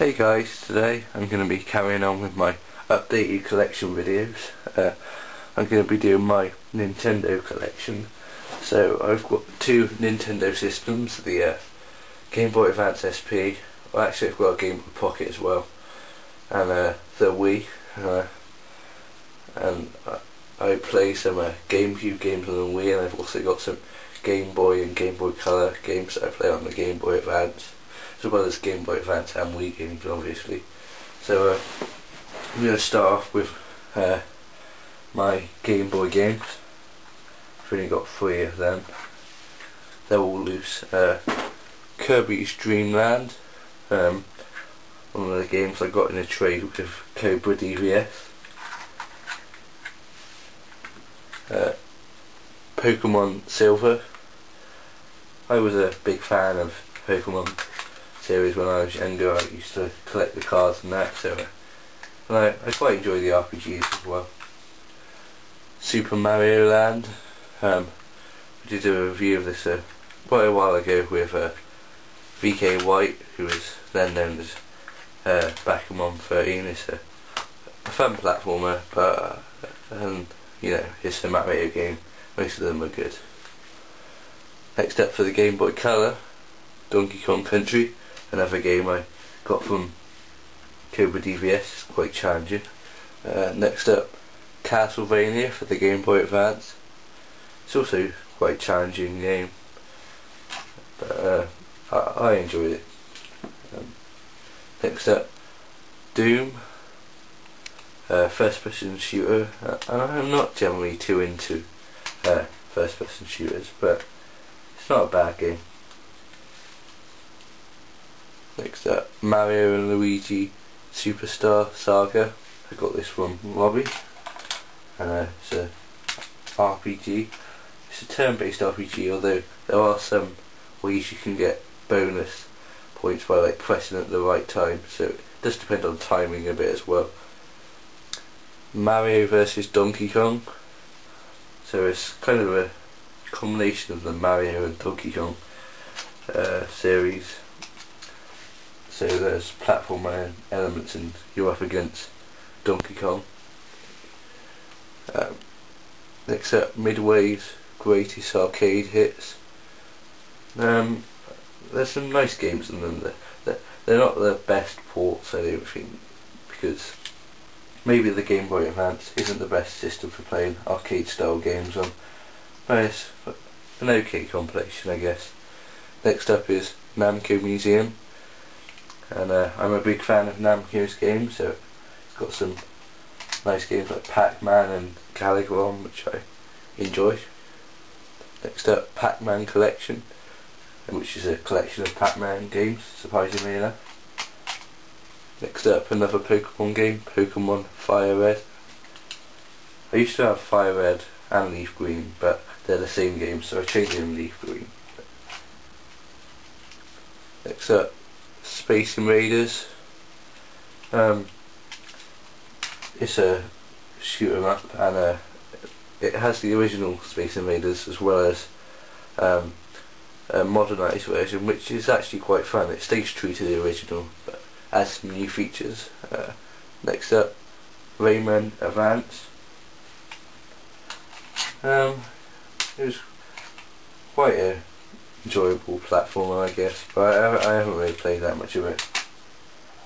Hey guys, today I'm going to be carrying on with my updated collection videos. I'm going to be doing my Nintendo collection. So I've got two Nintendo systems, the GameBoy Advance SP, well actually I've got a GameBoy Pocket as well, and the Wii, and I play some GameCube games on the Wii, and I've also got some Game Boy and Game Boy Colour games that I play on the Game Boy Advance, as well as Game Boy Advance and Wii games obviously. So I'm going to start off with my Game Boy games. I've only got 3 of them. They're all loose. Kirby's Dream Land, one of the games I got in a trade with Cobra DVS. Pokemon Silver. I was a big fan of Pokemon series when I was younger. I used to collect the cards and that, so and I quite enjoy the RPGs as well. Super Mario Land. I did a review of this quite a while ago with VK White, who was then known as Back'em 13. It's a fun platformer, but you know, it's a Mario game. Most of them are good. Next up, for the Game Boy Colour, Donkey Kong Country, another game I got from Cobra DVS, quite challenging. Next up, Castlevania for the Game Boy Advance. It's also quite a challenging game, but I enjoyed it. Next up, Doom, first person shooter, and I'm not generally too into first person shooters, but it's not a bad game. Next up, Mario and Luigi Superstar Saga. I got this from Robbie, and it's a RPG. It's a turn-based RPG, although there are some ways you can get bonus points by like pressing at the right time, so it does depend on timing a bit as well. Mario vs Donkey Kong. So it's kind of a combination of the Mario and Donkey Kong series. So there's platformer elements and you're up against Donkey Kong. Next up, Midway's Greatest Arcade Hits. There's some nice games in them. They're not the best ports, I don't think, because maybe the Game Boy Advance isn't the best system for playing arcade style games on, but it's an okay compilation, I guess. Next up is Namco Museum, and I'm a big fan of Namco's games, so it's got some nice games like Pac-Man and Galaga, which I enjoy. Next up, Pac-Man Collection, which is a collection of Pac-Man games, surprisingly enough. Next up, another Pokemon game, Pokemon Fire Red. I used to have Fire Red and Leaf Green, but they're the same game, so I changed them to Leaf Green. Next up, Space Invaders. It's a shoot 'em up, and it has the original Space Invaders as well as a modernised version, which is actually quite fun. It stays true to the original, but adds some new features. Next up, Rayman Advance. It was quite a enjoyable platformer, I guess, but I haven't really played that much of it.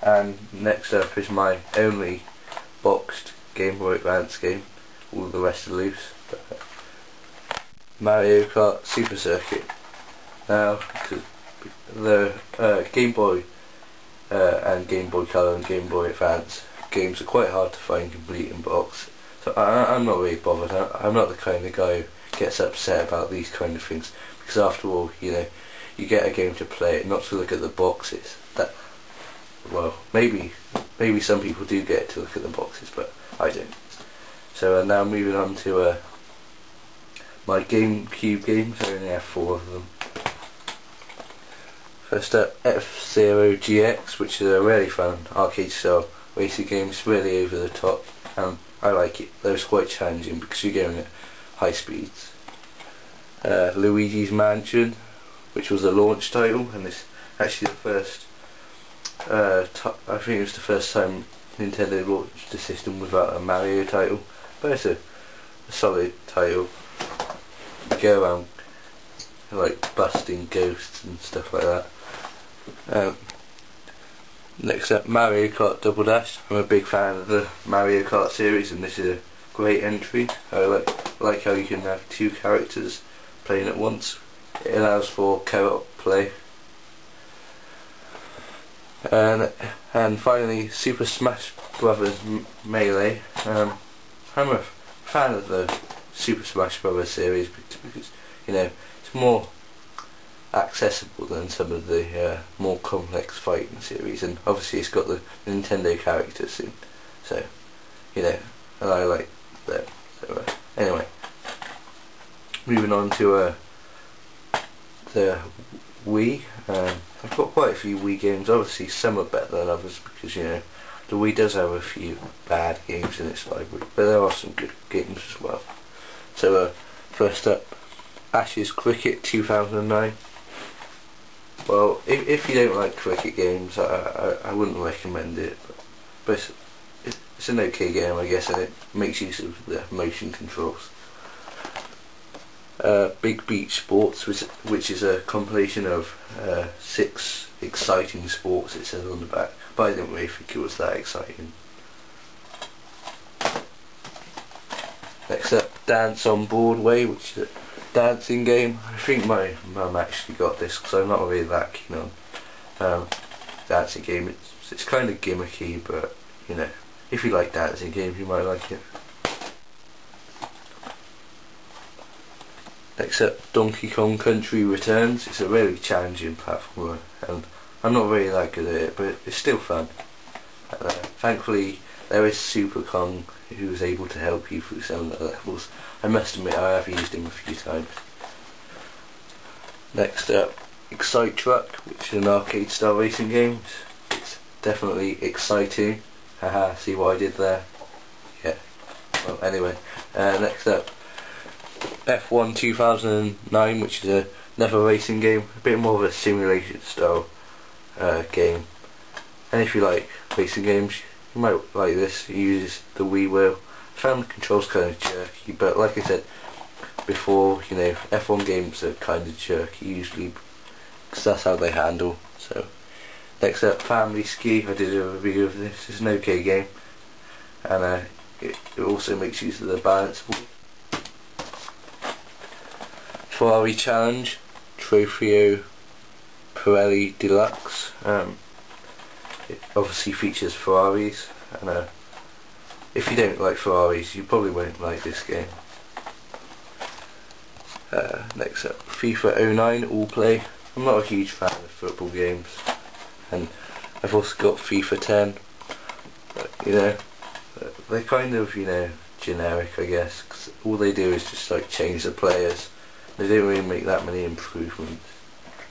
And next up is my only boxed Game Boy Advance game. All the rest are loose. Mario Kart Super Circuit. Now, the Game Boy and Game Boy Colour and Game Boy Advance games are quite hard to find complete in box, so I'm not really bothered. I'm not the kind of guy who gets upset about these kind of things, because after all, you know, you get a game to play it, not to look at the boxes. That, well, maybe some people do get to look at the boxes, but I don't. So now moving on to my GameCube games. I only have 4 of them. First up, F-Zero GX, which is a really fun arcade style racing game. It's really over the top, and I like it. Though it's quite challenging because you're going at high speeds. Luigi's Mansion, which was a launch title, and it's actually the first I think it was the first time Nintendo launched a system without a Mario title, but it's a solid title. You go around like busting ghosts and stuff like that. Next up, Mario Kart Double Dash. I'm a big fan of the Mario Kart series, and this is a great entry. I like how you can have two characters playing at once. It allows for co-op play. And finally, Super Smash Bros. Melee. I'm a fan of the Super Smash Bros. Series because, you know, it's more accessible than some of the more complex fighting series, and obviously it's got the Nintendo characters in, so, you know, and I like them. So anyway, moving on to the Wii. I've got quite a few Wii games. Obviously some are better than others because, you know, the Wii does have a few bad games in its library, but there are some good games as well. So first up, Ash's Cricket 2009. Well, if you don't like cricket games, I wouldn't recommend it, but it's an okay game, I guess, and it makes use of the motion controls. Big Beach Sports, which is a compilation of 6 exciting sports, it says on the back, but I didn't really think it was that exciting. Next up, Dance on Broadway, which is a dancing game. I think my mum actually got this because I'm not really that keen on dancing game. It's kind of gimmicky, but, you know, if you like dancing games you might like it. Next up, Donkey Kong Country Returns. It's a really challenging platformer, and I'm not really that good at it, but it's still fun. Thankfully there is Super Kong, who is able to help you through some of the levels. I must admit I have used him a few times. Next up, Excite Truck, which is an arcade style racing game. It's definitely exciting. Haha, see what I did there? Yeah. Well, anyway, next up, F1 2009, which is another racing game, a bit more of a simulation style game. And if you like racing games, you might like this. It uses the Wii wheel. I found the controls kind of jerky, but like I said before, you know, F1 games are kind of jerky usually because that's how they handle. So next up, Family Ski. I did a review of this. It's an okay game, and it also makes use of the balance board. Ferrari Challenge, Trofeo Pirelli Deluxe. It obviously features Ferraris, and if you don't like Ferraris you probably won't like this game. Next up, FIFA 09 All Play. I'm not a huge fan of football games, and I've also got FIFA 10, but, you know, they're kind of, you know, generic, I guess, because all they do is just like change the players. They don't really make that many improvements,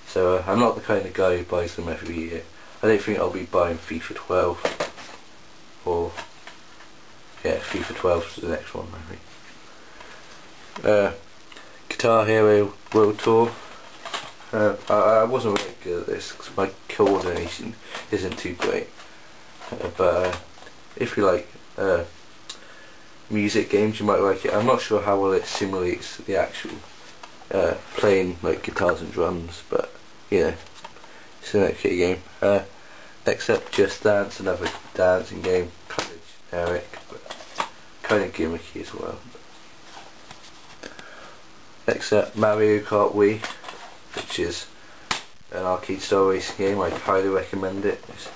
so I'm not the kind of guy who buys them every year. I don't think I'll be buying FIFA 12, or yeah, FIFA 12 is the next one maybe. Guitar Hero World Tour. I wasn't really good at this because my coordination isn't too great, but if you like music games you might like it. I'm not sure how well it simulates the actual playing like guitars and drums, but you know, it's an okay game. Next up, Just Dance, another dancing game, kind of generic but kind of gimmicky as well. Next up, Mario Kart Wii, which is an arcade style racing game. I highly recommend it. It's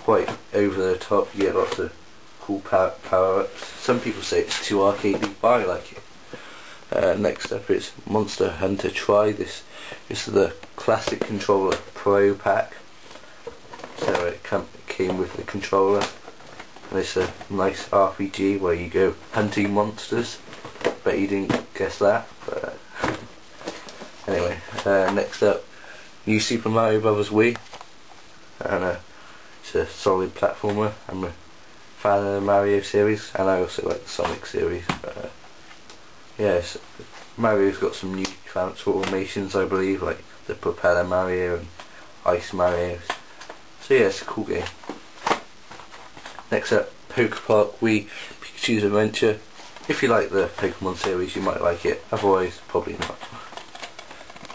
quite over the top. You get lots of cool power-ups. Some people say it's too arcadey, but I like it. Next up is Monster Hunter Tri. This is the classic controller Pro pack. So it came with the controller, and it's a nice RPG where you go hunting monsters. Bet you didn't guess that, but anyway. Next up, New Super Mario Bros. Wii, and it's a solid platformer. I'm a fan of the Mario series, and I also like the Sonic series. But yes, Mario's got some new transformations, I believe, like the Propeller Mario and Ice Mario. So yeah, it's a cool game. Next up, Poker Park Wii Pikachu's Adventure. If you like the Pokemon series, you might like it, otherwise probably not.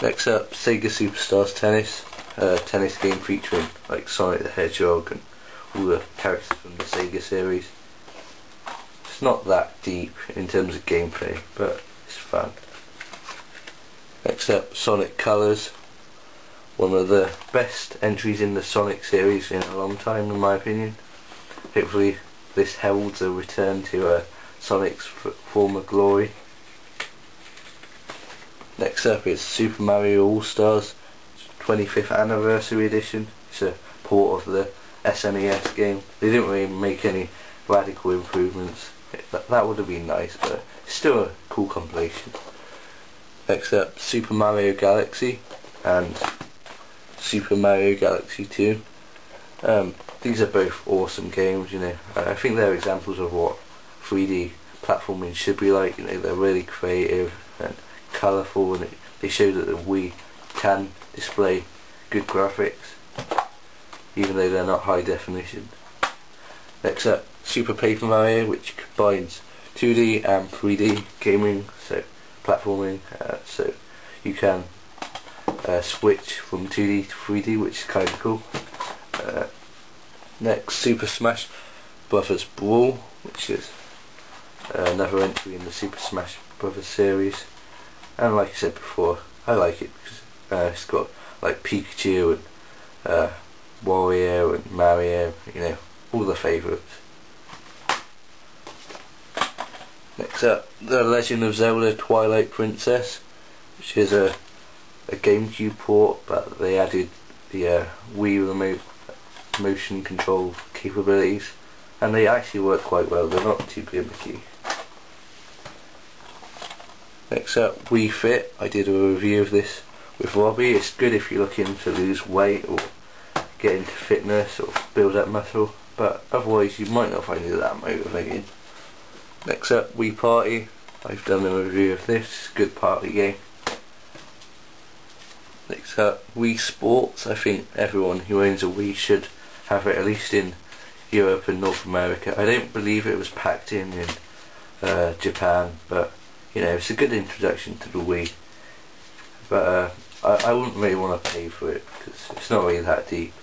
Next up, Sega Superstars Tennis, tennis game featuring like Sonic the Hedgehog and all the characters from the Sega series. It's not that deep in terms of gameplay, but it's fun. Next up, Sonic Colours, one of the best entries in the Sonic series in a long time in my opinion. Hopefully this heralds a return to Sonic's former glory. Next up is Super Mario All-Stars 25th Anniversary Edition. It's a port of the SNES game. They didn't really make any radical improvements. That would have been nice, but it's still a cool compilation. Next up, Super Mario Galaxy and Super Mario Galaxy 2. These are both awesome games, you know. I think they're examples of what 3D platforming should be like. You know, they're really creative and colourful, and they show that the Wii can display good graphics, even though they're not high definition. Next up, Super Paper Mario, which combines 2D and 3D gaming, so platforming, so you can switch from 2D to 3D, which is kind of cool. Next, Super Smash Brothers Brawl, which is another entry in the Super Smash Brothers series, and like I said before, I like it because it's got like Pikachu and Wario and Mario, you know, all the favourites. Next up, The Legend of Zelda Twilight Princess, which is a GameCube port, but they added the Wii remote motion control capabilities, and they actually work quite well. They're not too gimmicky. Next up, Wii Fit. I did a review of this with Robbie. It's good if you're looking to lose weight or get into fitness or build up muscle, but otherwise you might not find it that motivating. Next up, Wii Party. I've done a review of this. Good party game. Next up, Wii Sports. I think everyone who owns a Wii should have it, at least in Europe and North America. I don't believe it was packed in Japan, but you know, it's a good introduction to the Wii. But I wouldn't really want to pay for it because it's not really that deep.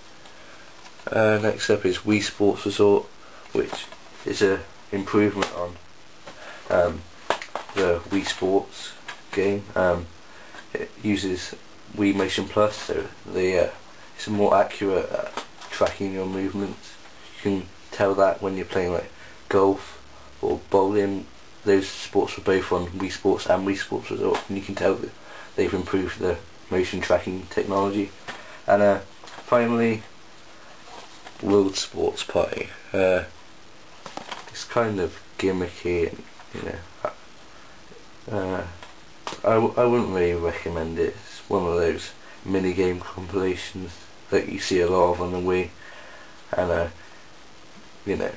Next up is Wii Sports Resort, which is a improvement on the Wii Sports game. It uses Wii Motion Plus, so it's a more accurate tracking your movements. You can tell that when you're playing like golf or bowling. Those sports were both on Wii Sports and Wii Sports Resort, and you can tell that they've improved the motion tracking technology. And finally, World Sports Party. It's kind of gimmicky, and you know, I wouldn't really recommend it. It's one of those mini game compilations that you see a lot of on the Wii, and you know,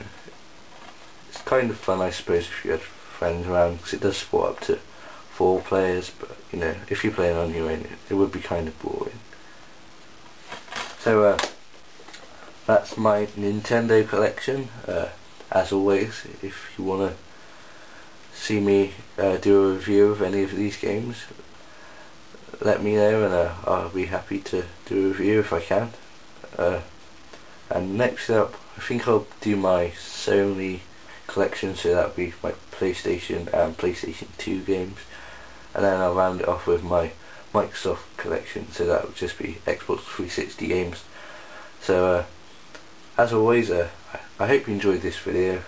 it's kind of fun, I suppose, if you had friends around, because it does support up to 4 players, but you know, if you're playing on your own, it would be kind of boring. So that's my Nintendo collection. As always, if you want to see me do a review of any of these games, let me know, and I'll be happy to do a review if I can. And next up, I think I'll do my Sony collection, so that'll be my PlayStation and PlayStation 2 games, and then I'll round it off with my Microsoft collection, so that would just be Xbox 360 games. So as always, I hope you enjoyed this video.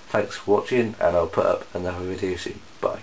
Thanks for watching, and I'll put up another video soon. Bye.